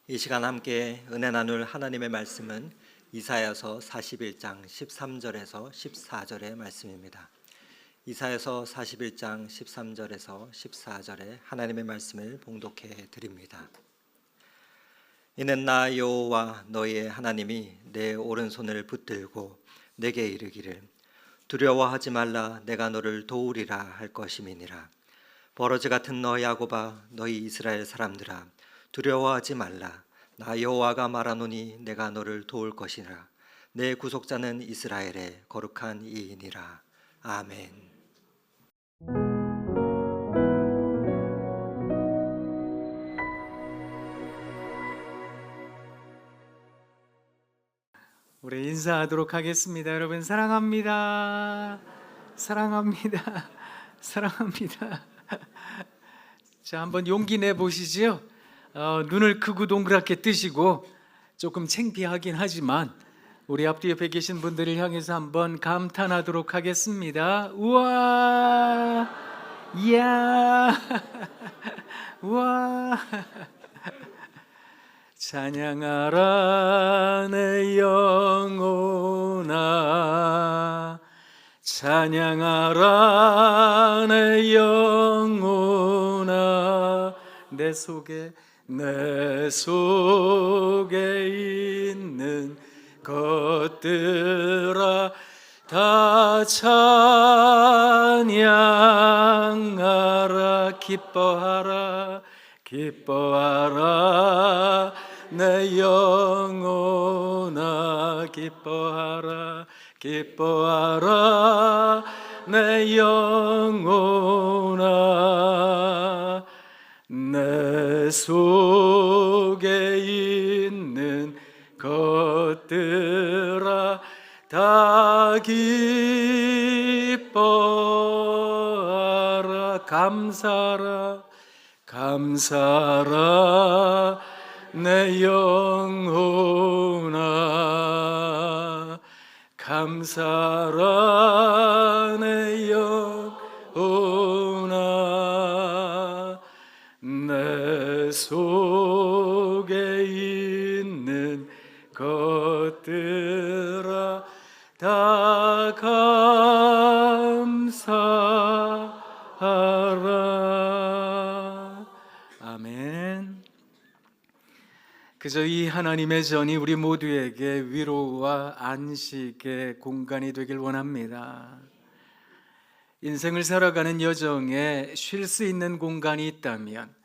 이 시간 함께 은혜 나눌 하나님의 말씀은 이사야서 41장 13절에서 14절의 말씀입니다. 이사야서 41장 13절에서 14절의 하나님의 말씀을 봉독해 드립니다. 이는 나 여호와 너희의 하나님이 내 오른손을 붙들고 내게 이르기를 두려워하지 말라, 내가 너를 도우리라 할 것임이니라. 버러지 같은 너 야곱아, 너희 이스라엘 사람들아, 두려워하지 말라. 나 여호와가 말하노니 내가 너를 도울 것이라. 내 구속자는 이스라엘의 거룩한 이이니라. 아멘. 우리 인사하도록 하겠습니다. 여러분 사랑합니다. 사랑합니다. 사랑합니다. 자, 한번 용기 내 보시지요. 눈을 크고 동그랗게 뜨시고 조금 창피하긴 하지만 우리 앞뒤 옆에 계신 분들을 향해서 한번 감탄하도록 하겠습니다. 우와, 이야, 우와. 찬양하라 내 영혼아, 찬양하라 내 영혼아. 내 속에 있는 것들아 다 찬양하라. 기뻐하라, 기뻐하라 내 영혼아, 기뻐하라, 기뻐하라 내 영혼아. 내 속에 있는 것들아 다 기뻐하라. 감사하라, 감사하라 내 영혼아, 감사하라 내 영혼아. 내 속에 있는 것들아 다 감사하라. 아멘. 그저 이 하나님의 전이 우리 모두에게 위로와 안식의 공간이 되길 원합니다. 인생을 살아가는 여정에 쉴 수 있는 공간이 있다면,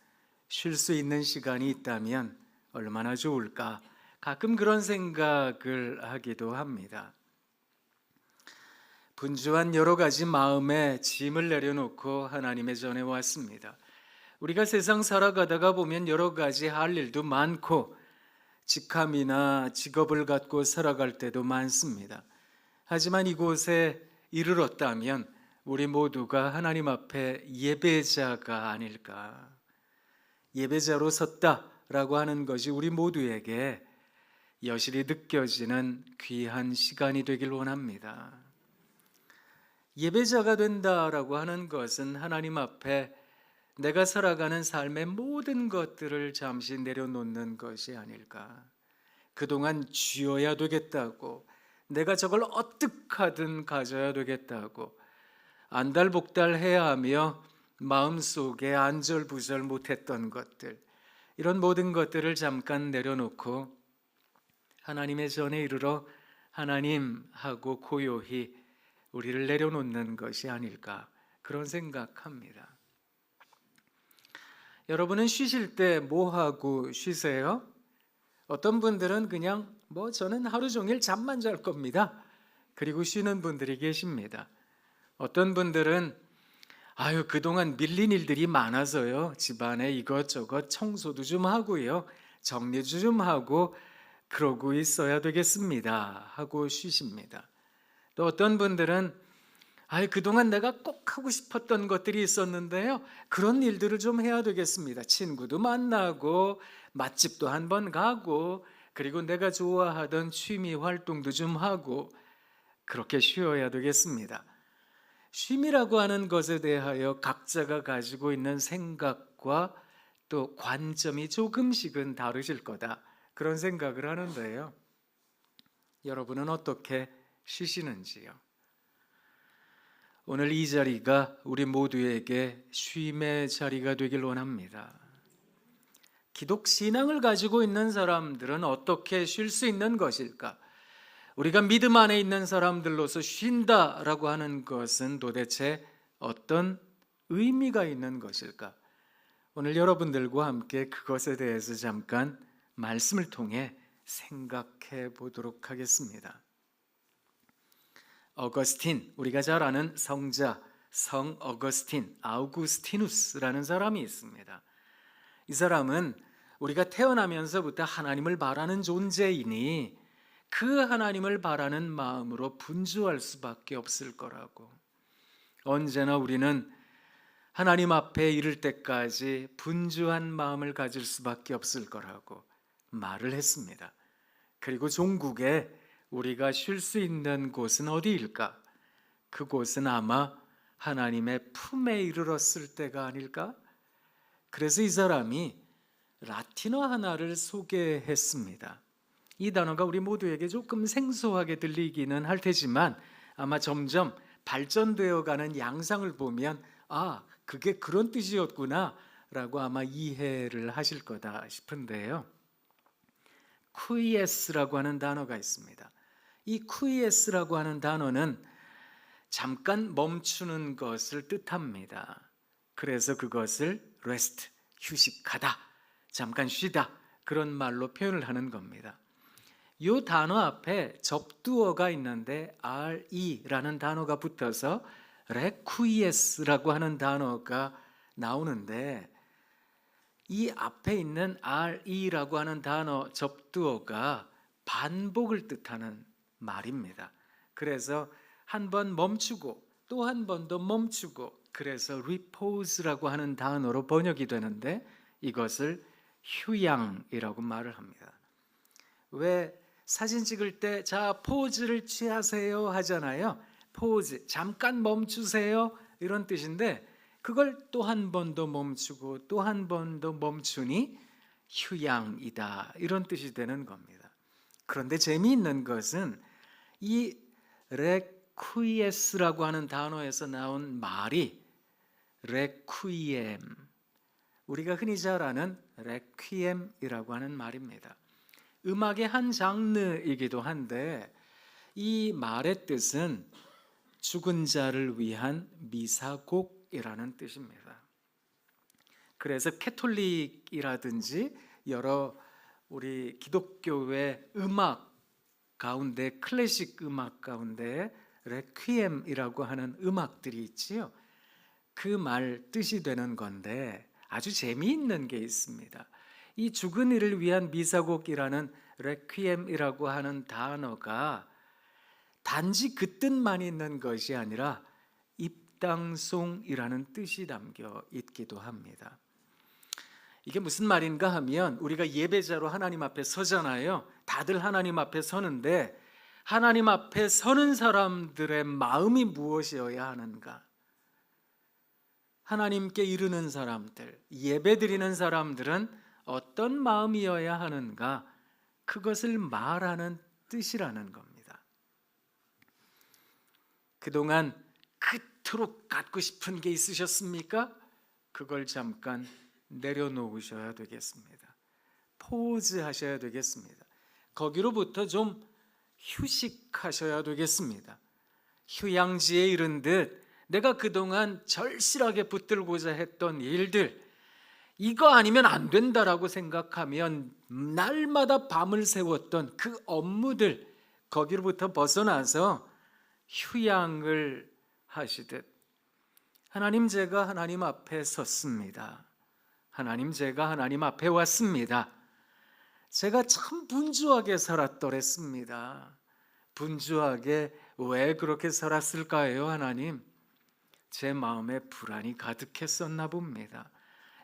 쉴 수 있는 시간이 있다면 얼마나 좋을까? 가끔 그런 생각을 하기도 합니다. 분주한 여러 가지 마음의 짐을 내려놓고 하나님의 전에 왔습니다. 우리가 세상 살아가다가 보면 여러 가지 할 일도 많고 직함이나 직업을 갖고 살아갈 때도 많습니다. 하지만 이곳에 이르렀다면 우리 모두가 하나님 앞에 예배자가 아닐까. 예배자로 섰다라고 하는 것이 우리 모두에게 여실히 느껴지는 귀한 시간이 되길 원합니다. 예배자가 된다라고 하는 것은 하나님 앞에 내가 살아가는 삶의 모든 것들을 잠시 내려놓는 것이 아닐까. 그동안 쥐어야 되겠다고, 내가 저걸 어떻게든 가져야 되겠다고 안달복달해야 하며 마음속에 안절부절 못했던 것들, 이런 모든 것들을 잠깐 내려놓고 하나님의 전에 이르러 하나님 하고 고요히 우리를 내려놓는 것이 아닐까, 그런 생각합니다. 여러분은 쉬실 때 뭐 하고 쉬세요? 어떤 분들은 그냥 저는 하루 종일 잠만 잘 겁니다. 그리고 쉬는 분들이 계십니다. 어떤 분들은 그동안 밀린 일들이 많아서요, 집안에 이것저것 청소도 좀 하고요, 정리도 좀 하고 그러고 있어야 되겠습니다 하고 쉬십니다. 또 어떤 분들은 그동안 내가 꼭 하고 싶었던 것들이 있었는데요, 그런 일들을 좀 해야 되겠습니다. 친구도 만나고 맛집도 한번 가고 그리고 내가 좋아하던 취미 활동도 좀 하고 그렇게 쉬어야 되겠습니다. 쉼이라고 하는 것에 대하여 각자가 가지고 있는 생각과 또 관점이 조금씩은 다르실 거다, 그런 생각을 하는데요. 여러분은 어떻게 쉬시는지요? 오늘 이 자리가 우리 모두에게 쉼의 자리가 되길 원합니다. 기독 신앙을 가지고 있는 사람들은 어떻게 쉴 수 있는 것일까? 우리가 믿음 안에 있는 사람들로서 쉰다라고 하는 것은 도대체 어떤 의미가 있는 것일까? 오늘 여러분들과 함께 그것에 대해서 잠깐 말씀을 통해 생각해 보도록 하겠습니다. 어거스틴, 우리가 잘 아는 성자 성 어거스틴, 아우구스티누스라는 사람이 있습니다. 이 사람은 우리가 태어나면서부터 하나님을 바라는 존재이니 그 하나님을 바라는 마음으로 분주할 수밖에 없을 거라고, 언제나 우리는 하나님 앞에 이를 때까지 분주한 마음을 가질 수밖에 없을 거라고 말을 했습니다. 그리고 종국에 우리가 쉴 수 있는 곳은 어디일까? 그곳은 아마 하나님의 품에 이르렀을 때가 아닐까? 그래서 이 사람이 라틴어 하나를 소개했습니다. 이 단어가 우리 모두에게 조금 생소하게 들리기는 할 테지만 아마 점점 발전되어 가는 양상을 보면 그게 그런 뜻이었구나 라고 아마 이해를 하실 거다 싶은데요. 쿠이에스라고 하는 단어가 있습니다. 이 쿠이에스라고 하는 단어는 잠깐 멈추는 것을 뜻합니다. 그래서 그것을 rest, 휴식하다, 잠깐 쉬다, 그런 말로 표현을 하는 겁니다. 이 단어 앞에 접두어가 있는데 re라는 단어가 붙어서 requies라고 하는 단어가 나오는데, 이 앞에 있는 re라고 하는 단어 접두어가 반복을 뜻하는 말입니다. 그래서 한 번 멈추고 또 한 번 더 멈추고, 그래서 repose라고 하는 단어로 번역이 되는데 이것을 휴양이라고 말을 합니다. 왜 사진 찍을 때 자 포즈를 취하세요 하잖아요. 포즈, 잠깐 멈추세요, 이런 뜻인데 그걸 또 한 번 더 멈추고 또 한 번 더 멈추니 휴양이다, 이런 뜻이 되는 겁니다. 그런데 재미있는 것은 이 레퀴에스라고 하는 단어에서 나온 말이 레퀴엠, 우리가 흔히 잘 아는 레퀴엠이라고 하는 말입니다. 음악의 한 장르이기도 한데 이 말의 뜻은 죽은 자를 위한 미사곡이라는 뜻입니다. 그래서 캐톨릭이라든지 여러 우리 기독교의 음악 가운데, 클래식 음악 가운데 레퀴엠이라고 하는 음악들이 있지요. 그 말 뜻이 되는 건데 아주 재미있는 게 있습니다. 이 죽은 이를 위한 미사곡이라는 레퀴엠이라고 하는 단어가 단지 그 뜻만 있는 것이 아니라 입당송이라는 뜻이 담겨 있기도 합니다. 이게 무슨 말인가 하면, 우리가 예배자로 하나님 앞에 서잖아요. 다들 하나님 앞에 서는데 하나님 앞에 서는 사람들의 마음이 무엇이어야 하는가? 하나님께 이르는 사람들, 예배드리는 사람들은 어떤 마음이어야 하는가? 그것을 말하는 뜻이라는 겁니다. 그동안 그토록 갖고 싶은 게 있으셨습니까? 그걸 잠깐 내려놓으셔야 되겠습니다. 포즈 하셔야 되겠습니다. 거기로부터 좀 휴식하셔야 되겠습니다. 휴양지에 이른 듯 내가 그동안 절실하게 붙들고자 했던 일들, 이거 아니면 안 된다라고 생각하면 날마다 밤을 새웠던 그 업무들, 거기로부터 벗어나서 휴양을 하시듯, 하나님, 제가 하나님 앞에 섰습니다. 하나님, 제가 하나님 앞에 왔습니다. 제가 참 분주하게 살았더랬습니다. 분주하게 왜 그렇게 살았을까요, 하나님? 제 마음에 불안이 가득했었나 봅니다.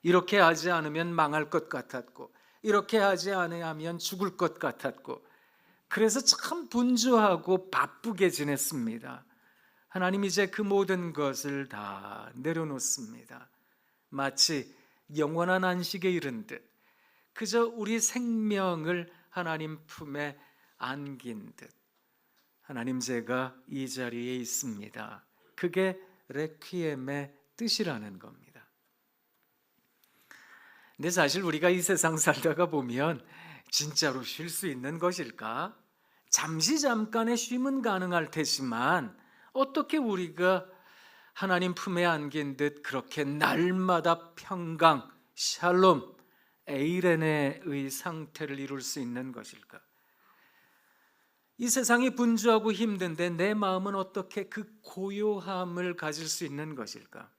이렇게 하지 않으면 망할 것 같았고, 이렇게 하지 않으면 죽을 것 같았고, 그래서 참 분주하고 바쁘게 지냈습니다. 하나님, 이제 그 모든 것을 다 내려놓습니다. 마치 영원한 안식에 이른 듯 그저 우리 생명을 하나님 품에 안긴 듯 하나님 제가 이 자리에 있습니다. 그게 레퀴엠의 뜻이라는 겁니다. 근데 사실 우리가 이 세상 살다가 보면 진짜로 쉴 수 있는 것일까? 잠시 잠깐의 쉼은 가능할 테지만 어떻게 우리가 하나님 품에 안긴 듯 그렇게 날마다 평강, 샬롬, 에이레네의 상태를 이룰 수 있는 것일까? 이 세상이 분주하고 힘든데 내 마음은 어떻게 그 고요함을 가질 수 있는 것일까?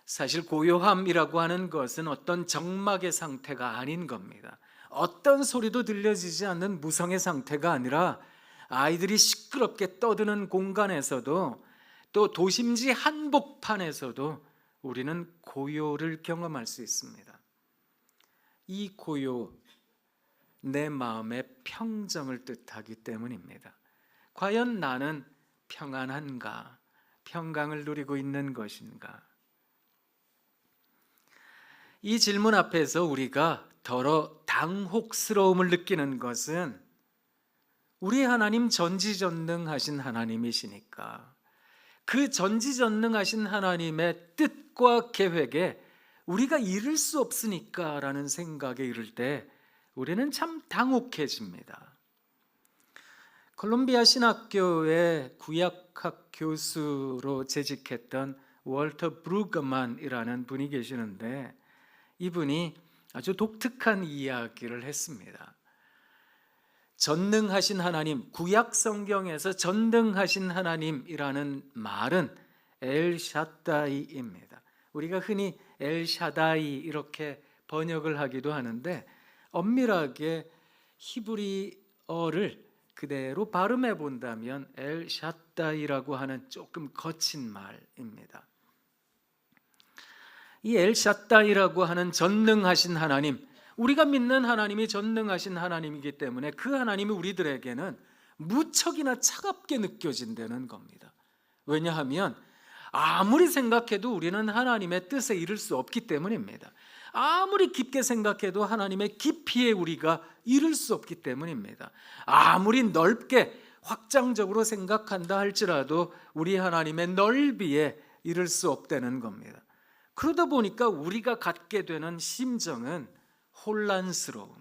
사실 고요함이라고 하는 것은 어떤 정막의 상태가 아닌 겁니다. 어떤 소리도 들려지지 않는 무성의 상태가 아니라 아이들이 시끄럽게 떠드는 공간에서도 또 도심지 한복판에서도 우리는 고요를 경험할 수 있습니다. 이 고요, 내 마음의 평정을 뜻하기 때문입니다. 과연 나는 평안한가? 평강을 누리고 있는 것인가? 이 질문 앞에서 우리가 더러 당혹스러움을 느끼는 것은 우리 하나님 전지전능하신 하나님이시니까 그 전지전능하신 하나님의 뜻과 계획에 우리가 이룰 수 없으니까 라는 생각에 이를 때 우리는 참 당혹해집니다. 콜롬비아 신학교의 구약학 교수로 재직했던 월터 브루그만이라는 분이 계시는데 이분이 아주 독특한 이야기를 했습니다. 전능하신 하나님, 구약 성경에서 전능하신 하나님이라는 말은 엘샤다이입니다. 우리가 흔히 엘샤다이 이렇게 번역을 하기도 하는데 엄밀하게 히브리어를 그대로 발음해 본다면 엘샤다이라고 하는 조금 거친 말입니다. 이 엘샤다이라고 하는 전능하신 하나님, 우리가 믿는 하나님이 전능하신 하나님이기 때문에 그 하나님이 우리들에게는 무척이나 차갑게 느껴진다는 겁니다. 왜냐하면 아무리 생각해도 우리는 하나님의 뜻에 이를 수 없기 때문입니다. 아무리 깊게 생각해도 하나님의 깊이에 우리가 이를 수 없기 때문입니다. 아무리 넓게 확장적으로 생각한다 할지라도 우리 하나님의 넓이에 이를 수 없다는 겁니다. 그러다 보니까 우리가 갖게 되는 심정은 혼란스러움.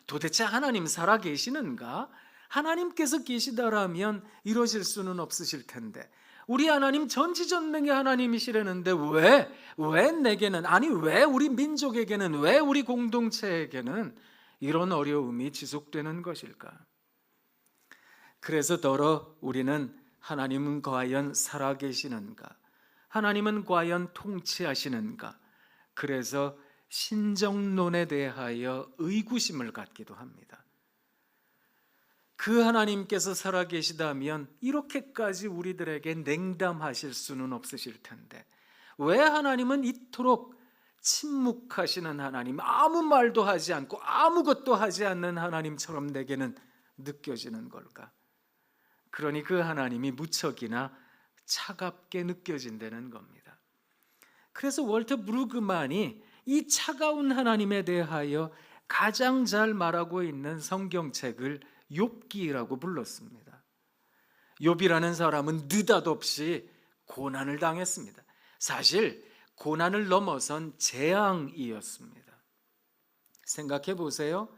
도대체 하나님 살아 계시는가? 하나님께서 계시다라면 이루어질 수는 없으실 텐데 우리 하나님 전지전능의 하나님이시라는데 왜 내게는, 아니 왜 우리 민족에게는, 왜 우리 공동체에게는 이런 어려움이 지속되는 것일까? 그래서 더러 우리는 하나님은 과연 살아계시는가? 하나님은 과연 통치하시는가? 그래서 신정론에 대하여 의구심을 갖기도 합니다. 그 하나님께서 살아계시다면 이렇게까지 우리들에게 냉담하실 수는 없으실 텐데 왜 하나님은 이토록 침묵하시는 하나님, 아무 말도 하지 않고 아무것도 하지 않는 하나님처럼 내게는 느껴지는 걸까? 그러니 그 하나님이 무척이나 차갑게 느껴진다는 겁니다. 그래서 월터 브루그만이 이 차가운 하나님에 대하여 가장 잘 말하고 있는 성경책을 욥기라고 불렀습니다. 욥이라는 사람은 느닷없이 고난을 당했습니다. 사실 고난을 넘어선 재앙이었습니다. 생각해 보세요.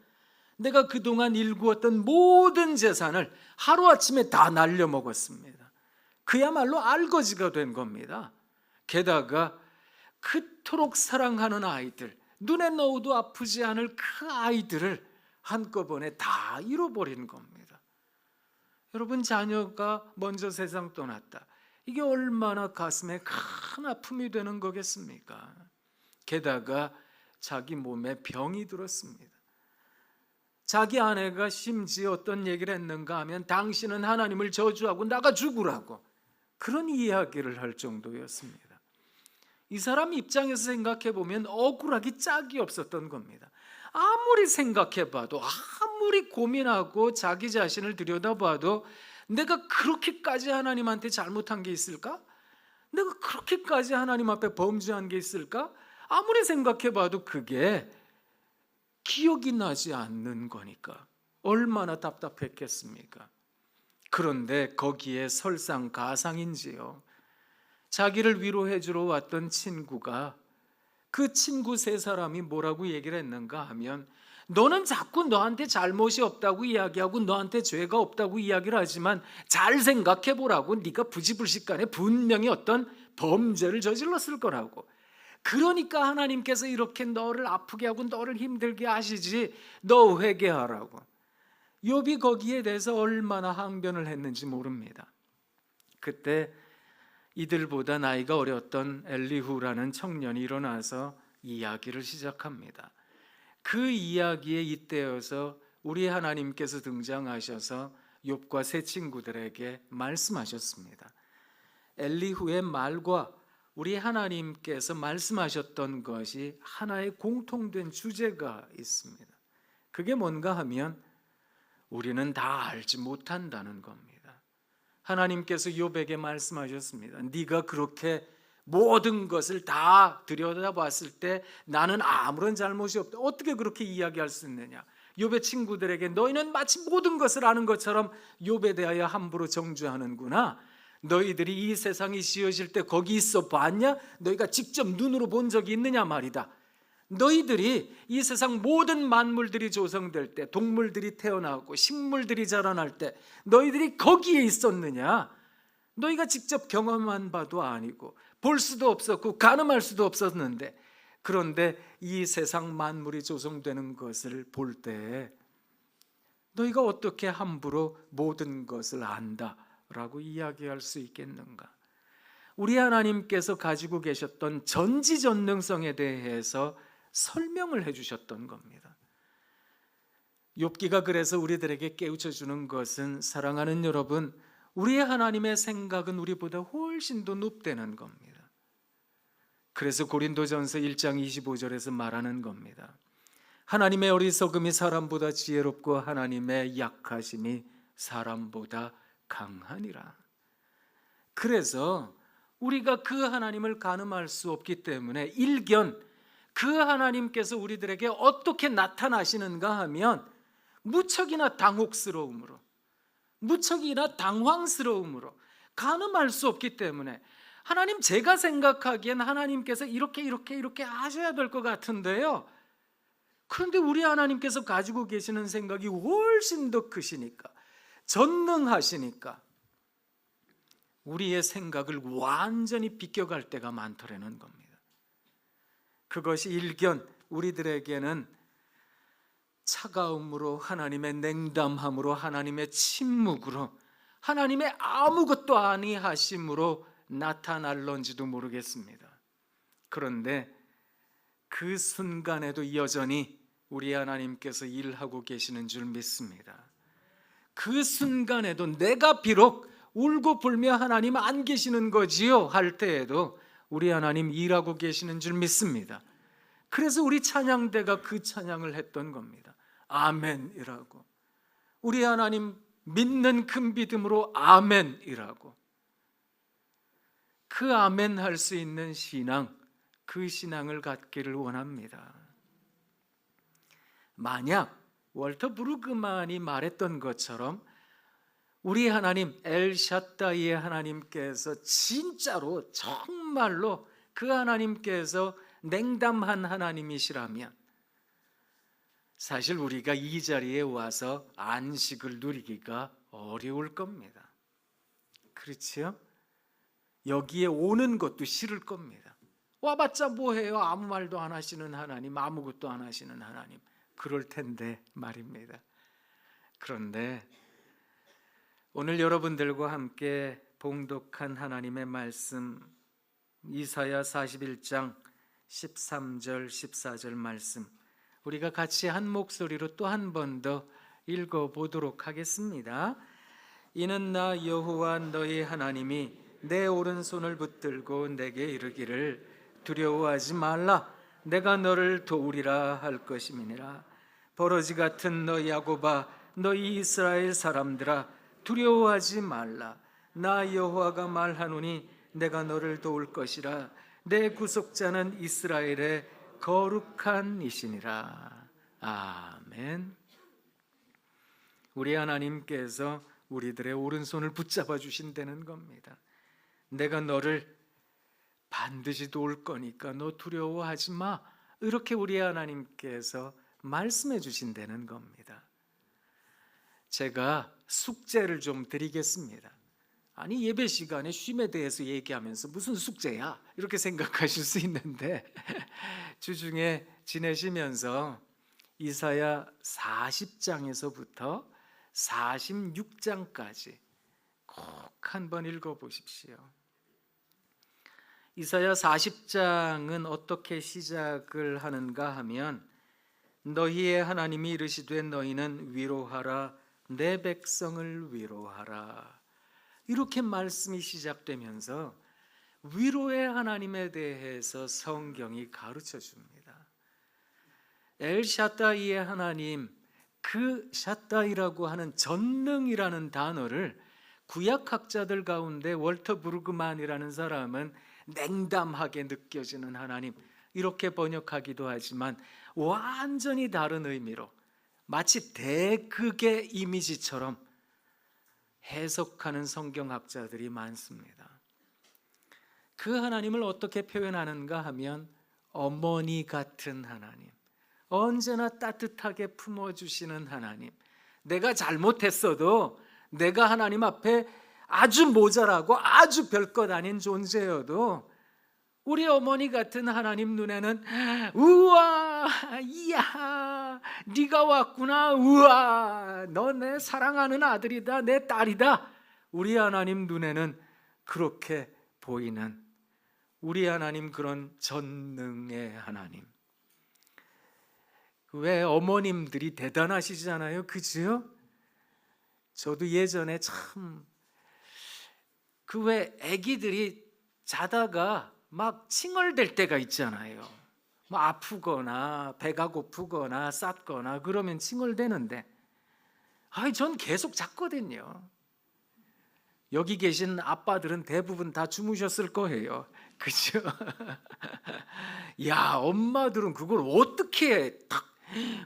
내가 그동안 일구었던 모든 재산을 하루아침에 다 날려먹었습니다. 그야말로 알거지가 된 겁니다. 게다가 그토록 사랑하는 아이들, 눈에 넣어도 아프지 않을 그 아이들을 한꺼번에 다 잃어버린 겁니다. 여러분, 자녀가 먼저 세상 떠났다. 이게 얼마나 가슴에 큰 아픔이 되는 거겠습니까? 게다가 자기 몸에 병이 들었습니다. 자기 아내가 심지어 어떤 얘기를 했는가 하면 당신은 하나님을 저주하고 나가 죽으라고 그런 이야기를 할 정도였습니다. 이 사람 입장에서 생각해 보면 억울하기 짝이 없었던 겁니다. 아무리 생각해봐도, 아무리 고민하고 자기 자신을 들여다봐도 내가 그렇게까지 하나님한테 잘못한 게 있을까? 내가 그렇게까지 하나님 앞에 범죄한 게 있을까? 아무리 생각해봐도 그게 기억이 나지 않는 거니까 얼마나 답답했겠습니까? 그런데 거기에 설상가상인지요, 자기를 위로해 주러 왔던 친구가, 그 친구 세 사람이 뭐라고 얘기를 했는가 하면, 너는 자꾸 너한테 잘못이 없다고 이야기하고 너한테 죄가 없다고 이야기를 하지만 잘 생각해 보라고, 네가 부지불식간에 분명히 어떤 범죄를 저질렀을 거라고. 그러니까 하나님께서 이렇게 너를 아프게 하고 너를 힘들게 하시지, 너 회개하라고. 욥이 거기에 대해서 얼마나 항변을 했는지 모릅니다. 그때 이들보다 나이가 어렸던 엘리후라는 청년이 일어나서 이야기를 시작합니다. 그 이야기에 이때여서 우리 하나님께서 등장하셔서 욥과 세 친구들에게 말씀하셨습니다. 엘리후의 말과 우리 하나님께서 말씀하셨던 것이 하나의 공통된 주제가 있습니다. 그게 뭔가 하면 우리는 다 알지 못한다는 겁니다. 하나님께서 욥에게 말씀하셨습니다. 네가 그렇게 모든 것을 다 들여다봤을 때 나는 아무런 잘못이 없다, 어떻게 그렇게 이야기할 수 있느냐? 욥의 친구들에게 너희는 마치 모든 것을 아는 것처럼 욥에 대하여 함부로 정죄하는구나. 너희들이 이 세상이 지어질 때 거기 있어 봤냐? 너희가 직접 눈으로 본 적이 있느냐 말이다. 너희들이 이 세상 모든 만물들이 조성될 때, 동물들이 태어나고 식물들이 자라날 때 너희들이 거기에 있었느냐? 너희가 직접 경험한 바도 아니고 볼 수도 없었고 가늠할 수도 없었는데, 그런데 이 세상 만물이 조성되는 것을 볼 때 너희가 어떻게 함부로 모든 것을 안다라고 이야기할 수 있겠는가? 우리 하나님께서 가지고 계셨던 전지전능성에 대해서 설명을 해주셨던 겁니다. 욥기가 그래서 우리들에게 깨우쳐 주는 것은, 사랑하는 여러분, 우리 하나님의 생각은 우리보다 훨씬 더 높다는 겁니다. 그래서 고린도전서 1장 25절에서 말하는 겁니다. 하나님의 어리석음이 사람보다 지혜롭고 하나님의 약하심이 사람보다 강하니라. 그래서 우리가 그 하나님을 가늠할 수 없기 때문에 일견 그 하나님께서 우리들에게 어떻게 나타나시는가 하면 무척이나 당혹스러움으로, 무척이나 당황스러움으로, 가늠할 수 없기 때문에, 하나님 제가 생각하기엔 하나님께서 이렇게 하셔야 될 것 같은데요, 그런데 우리 하나님께서 가지고 계시는 생각이 훨씬 더 크시니까, 전능하시니까 우리의 생각을 완전히 비껴갈 때가 많더라는 겁니다. 그것이 일견 우리들에게는 차가움으로, 하나님의 냉담함으로, 하나님의 침묵으로, 하나님의 아무것도 아니하심으로 나타날런지도 모르겠습니다. 그런데 그 순간에도 여전히 우리 하나님께서 일하고 계시는 줄 믿습니다. 그 순간에도 내가 비록 울고 불며 하나님 안 계시는 거지요 할 때에도 우리 하나님 일하고 계시는 줄 믿습니다. 그래서 우리 찬양대가 그 찬양을 했던 겁니다. 아멘이라고. 우리 하나님 믿는 큰 믿음으로 아멘이라고. 그 아멘 할 수 있는 신앙, 그 신앙을 갖기를 원합니다. 만약 월터 브루그만이 말했던 것처럼 우리 하나님 엘샤다이의 하나님께서 진짜로 정말로 그 하나님께서 냉담한 하나님이시라면 사실 우리가 이 자리에 와서 안식을 누리기가 어려울 겁니다. 그렇지요? 여기에 오는 것도 싫을 겁니다. 와봤자 뭐해요? 아무 말도 안 하시는 하나님, 아무것도 안 하시는 하나님, 그럴 텐데 말입니다. 그런데 오늘 여러분들과 함께 봉독한 하나님의 말씀, 이사야 41장 13절 14절 말씀, 우리가 같이 한 목소리로 또 한 번 더 읽어보도록 하겠습니다. 이는 나 여호와 너희 하나님이 내 오른손을 붙들고 내게 이르기를 두려워하지 말라, 내가 너를 도우리라 할 것임이니라. 버러지 같은 너희 야곱아, 너희 이스라엘 사람들아, 두려워하지 말라. 나 여호와가 말하노니 내가 너를 도울 것이라. 내 구속자는 이스라엘의 거룩한 이시니라. 아멘. 우리 하나님께서 우리들의 오른손을 붙잡아 주신다는 겁니다. 내가 너를 반드시 도울 거니까 너 두려워하지 마. 이렇게 우리 하나님께서 말씀해 주신다는 겁니다. 제가 숙제를 좀 드리겠습니다. 아니, 예배 시간에 쉼에 대해서 얘기하면서 무슨 숙제야? 이렇게 생각하실 수 있는데 주중에 지내시면서 이사야 40장에서부터 46장까지 꼭 한번 읽어보십시오. 이사야 40장은 어떻게 시작을 하는가 하면 너희의 하나님이 이르시되 너희는 위로하라 내 백성을 위로하라, 이렇게 말씀이 시작되면서 위로의 하나님에 대해서 성경이 가르쳐 줍니다. 엘샤다이의 하나님, 그 샤다이라고 하는 전능이라는 단어를 구약학자들 가운데 월터 부르그만이라는 사람은 냉담하게 느껴지는 하나님, 이렇게 번역하기도 하지만 완전히 다른 의미로 마치 대극의 이미지처럼 해석하는 성경학자들이 많습니다. 그 하나님을 어떻게 표현하는가 하면 어머니 같은 하나님, 언제나 따뜻하게 품어주시는 하나님, 내가 잘못했어도 내가 하나님 앞에 아주 모자라고 아주 별것 아닌 존재여도 우리 어머니 같은 하나님 눈에는 우와, 이야, 네가 왔구나, 우와, 너 내 사랑하는 아들이다, 내 딸이다. 우리 하나님 눈에는 그렇게 보이는 우리 하나님, 그런 전능의 하나님. 왜 어머님들이 대단하시잖아요, 그죠? 저도 예전에 참 그 왜 아기들이 자다가 막 칭얼댈 때가 있잖아요. 뭐 아프거나 배가 고프거나 쌌거나 그러면 칭얼대는데, 전 계속 잤거든요. 여기 계신 아빠들은 대부분 다 주무셨을 거예요, 그죠? 야, 엄마들은 그걸 어떻게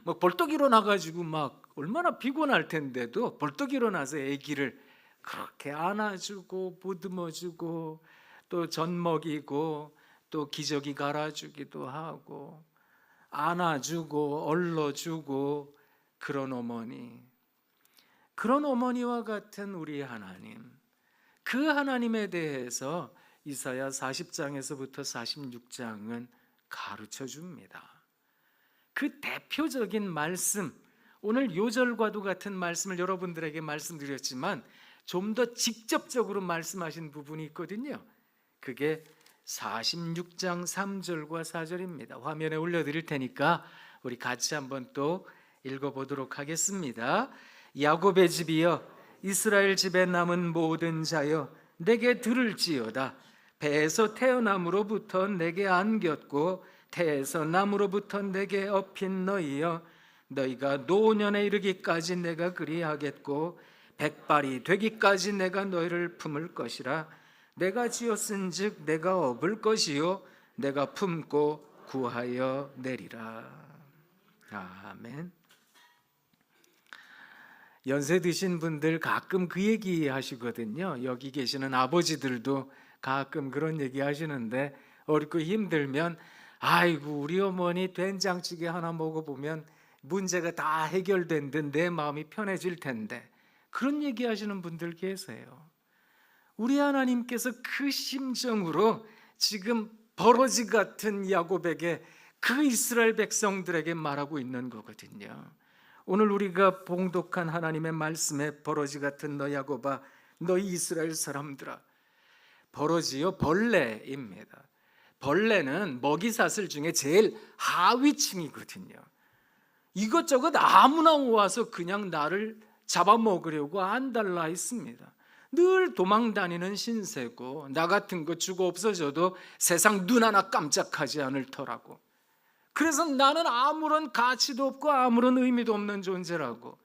막 벌떡 일어나가지고 막 얼마나 피곤할 텐데도 벌떡 일어나서 아기를 그렇게 안아주고 보듬어주고 또 젖 먹이고 또 기저귀 갈아주기도 하고 안아주고 얼러주고, 그런 어머니, 그런 어머니와 같은 우리 하나님, 그 하나님에 대해서 이사야 40장에서부터 46장은 가르쳐 줍니다. 그 대표적인 말씀, 오늘 요절과도 같은 말씀을 여러분들에게 말씀드렸지만 좀 더 직접적으로 말씀하신 부분이 있거든요. 그게 46장 3절과 4절입니다. 화면에 올려드릴 테니까 우리 같이 한번 또 읽어보도록 하겠습니다. 야곱의 집이여, 이스라엘 집에 남은 모든 자여, 내게 들을지어다. 배에서 태어남으로부터 내게 안겼고 태에서 남으로부터 내게 업힌 너희여, 너희가 노년에 이르기까지 내가 그리하겠고 백발이 되기까지 내가 너희를 품을 것이라. 내가 지었은즉 내가 업을 것이요 내가 품고 구하여 내리라. 아멘. 연세 드신 분들 가끔 그 얘기 하시거든요. 여기 계시는 아버지들도 가끔 그런 얘기 하시는데, 어렵고 힘들면 아이고 우리 어머니 된장찌개 하나 먹어보면 문제가 다 해결된 듯 내 마음이 편해질 텐데, 그런 얘기 하시는 분들 계세요. 우리 하나님께서 그 심정으로 지금 버러지 같은 야곱에게, 그 이스라엘 백성들에게 말하고 있는 거거든요. 오늘 우리가 봉독한 하나님의 말씀에 버러지 같은 너 야곱아, 너희 이스라엘 사람들아, 버러지요 벌레입니다. 벌레는 먹이사슬 중에 제일 하위층이거든요. 이것저것 아무나 와서 그냥 나를 잡아먹으려고 안달나 있습니다. 늘 도망다니는 신세고 나 같은 거 죽어 없어져도 세상 눈 하나 깜짝하지 않을 터라고. 그래서 나는 아무런 가치도 없고 아무런 의미도 없는 존재라고.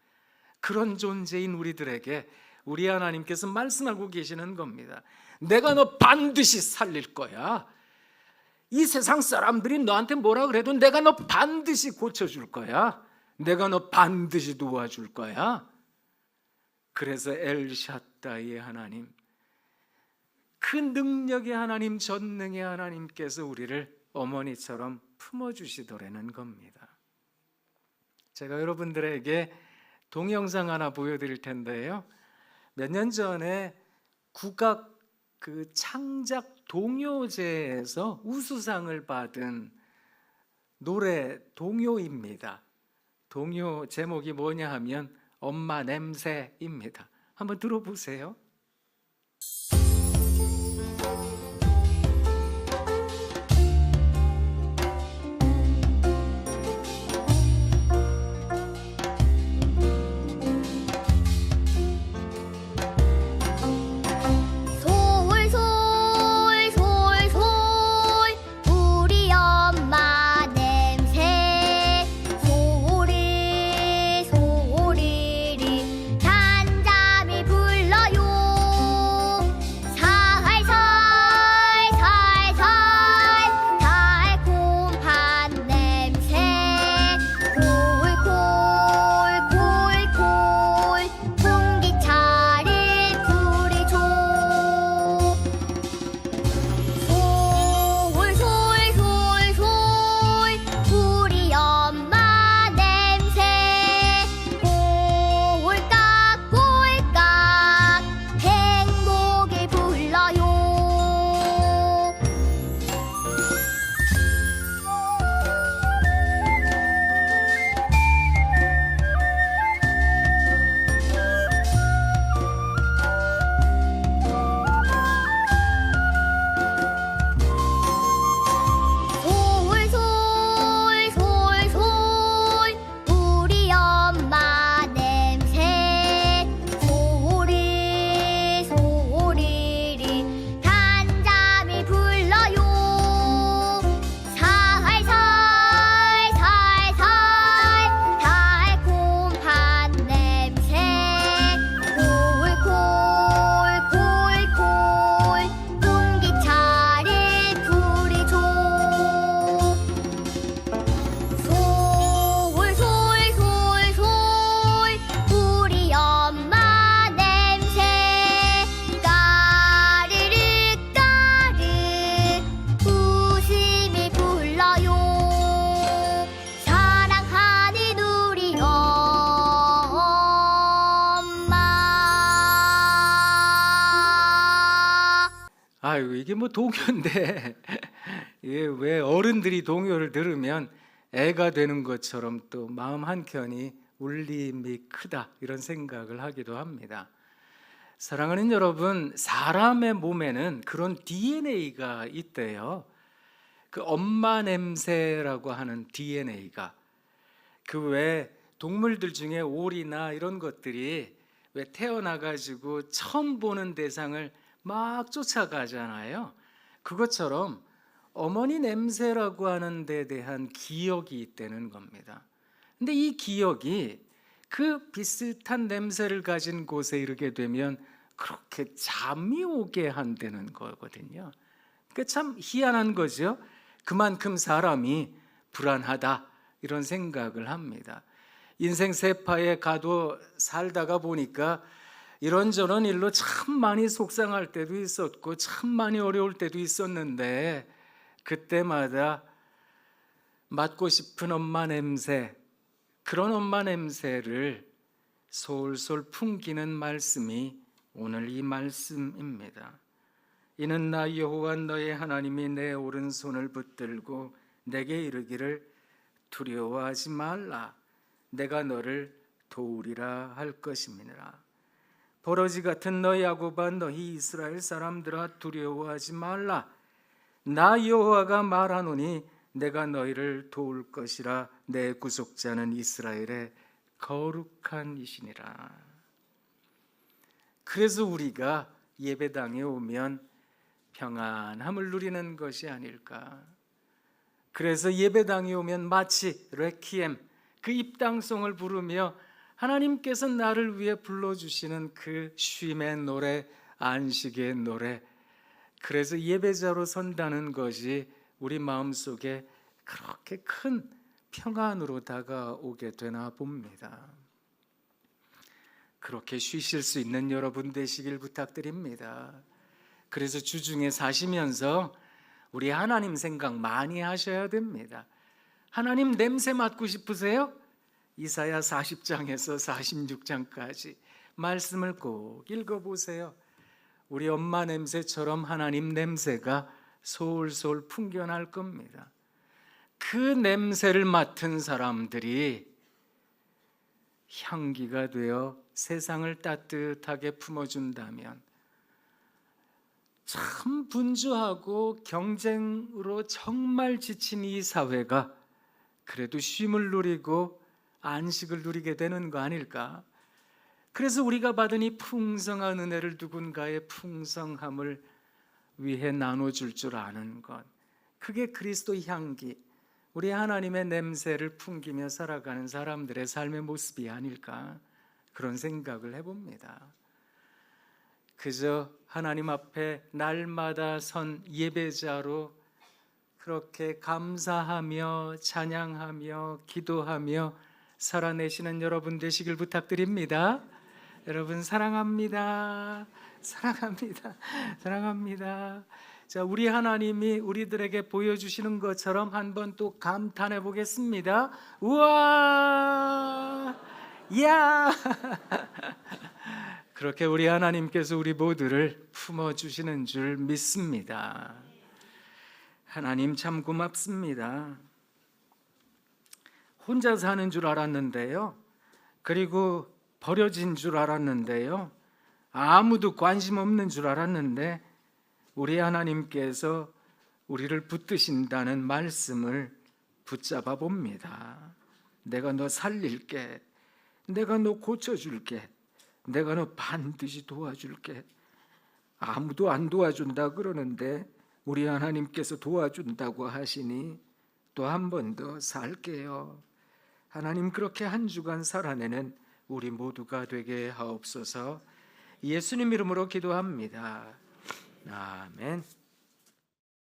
그런 존재인 우리들에게 우리 하나님께서 말씀하고 계시는 겁니다. 내가 너 반드시 살릴 거야. 이 세상 사람들이 너한테 뭐라 그래도 내가 너 반드시 고쳐줄 거야. 내가 너 반드시 도와줄 거야. 그래서 엘샤다이의 하나님, 그 능력의 하나님, 전능의 하나님께서 우리를 어머니처럼 품어주시더라는 겁니다. 제가 여러분들에게 동영상 하나 보여드릴 텐데요, 몇 년 전에 국악 그 창작 동요제에서 우수상을 받은 노래 동요입니다. 동요 제목이 뭐냐 하면 엄마 냄새입니다. 한번 들어보세요. 솔솔솔솔 우리 엄마 냄새 소리 소리리 잔잠히 불러요 살살 살살 달콤한 냄새 콜콜콜콜 공기차를 부리죠 솔솔솔솔 우리 엄마 냄새 꼴깍꼴깍 행복을 불러요 솔솔솔솔 우리 엄마 냄새 소리 소리리 잔잠히 불러요 살살 살살 달콤한 냄새 콜콜콜콜 공기차를 부리죠 솔솔솔솔 우리 엄마 냄새 까르르 까르 웃음이 불러요 사랑하는 우리 엄마 아유, 이게 뭐 동요인데 이게 왜 어른들이 동요를 들으면 애가 되는 것처럼 또 마음 한켠이 울림이 크다, 이런 생각을 하기도 합니다. 사랑하는 여러분, 사람의 몸에는 그런 DNA가 있대요. 그 엄마 냄새라고 하는 DNA가, 그 외 동물들 중에 오리나 이런 것들이 왜 태어나가지고 처음 보는 대상을 막 쫓아가잖아요. 그것처럼 어머니 냄새라고 하는 데 대한 기억이 있다는 겁니다. 근데 이 기억이 그 비슷한 냄새를 가진 곳에 이르게 되면 그렇게 잠이 오게 한다는 거거든요. 그러니까 참 희한한 거죠. 그만큼 사람이 불안하다, 이런 생각을 합니다. 인생 세파에 가도 살다가 보니까 이런저런 일로 참 많이 속상할 때도 있었고 참 많이 어려울 때도 있었는데, 그때마다 맡고 싶은 엄마 냄새, 그런 엄마 냄새를 솔솔 풍기는 말씀이 오늘 이 말씀입니다. 이는 나 여호와 너의 하나님이 내 오른손을 붙들고 내게 이르기를 두려워하지 말라, 내가 너를 도우리라 할 것임이니라. 버러지 같은 너희 야곱아, 너희 이스라엘 사람들아, 두려워하지 말라, 나 여호와가 말하노니 내가 너희를 도울 것이라. 내 구속자는 이스라엘의 거룩한 이시니라. 그래서 우리가 예배당에 오면 평안함을 누리는 것이 아닐까. 그래서 예배당에 오면 마치 레퀴엠, 그 입당송을 부르며 하나님께서 나를 위해 불러주시는 그 쉼의 노래, 안식의 노래, 그래서 예배자로 선다는 것이 우리 마음속에 그렇게 큰 평안으로 다가오게 되나 봅니다. 그렇게 쉬실 수 있는 여러분 되시길 부탁드립니다. 그래서 주중에 사시면서 우리 하나님 생각 많이 하셔야 됩니다. 하나님 냄새 맡고 싶으세요? 이사야 40장에서 46장까지 말씀을 꼭 읽어보세요. 우리 엄마 냄새처럼 하나님 냄새가 솔솔 풍겨날 겁니다. 그 냄새를 맡은 사람들이 향기가 되어 세상을 따뜻하게 품어준다면 참 분주하고 경쟁으로 정말 지친 이 사회가 그래도 쉼을 누리고 안식을 누리게 되는 거 아닐까? 그래서 우리가 받은 이 풍성한 은혜를 누군가의 풍성함을 위해 나눠줄 줄 아는 것, 그게 그리스도의 향기, 우리 하나님의 냄새를 풍기며 살아가는 사람들의 삶의 모습이 아닐까, 그런 생각을 해봅니다. 그저 하나님 앞에 날마다 선 예배자로 그렇게 감사하며 찬양하며 기도하며 살아내시는 여러분 되시길 부탁드립니다. 여러분 사랑합니다. 사랑합니다. 사랑합니다. 자, 우리 하나님이 우리들에게 보여주시는 것처럼 한번 또 감탄해 보겠습니다. 우와! 야! 그렇게 우리 하나님께서 우리 모두를 품어주시는 줄 믿습니다. 하나님 참 고맙습니다. 혼자 사는 줄 알았는데요. 그리고 버려진 줄 알았는데요. 아무도 관심 없는 줄 알았는데 우리 하나님께서 우리를 붙드신다는 말씀을 붙잡아 봅니다. 내가 너 살릴게. 내가 너 고쳐줄게. 내가 너 반드시 도와줄게. 아무도 안 도와준다 그러는데 우리 하나님께서 도와준다고 하시니 또 한 번 더 살게요. 하나님 그렇게 한 주간 살아내는 우리 모두가 되게 하옵소서. 예수님 이름으로 기도합니다. 아멘.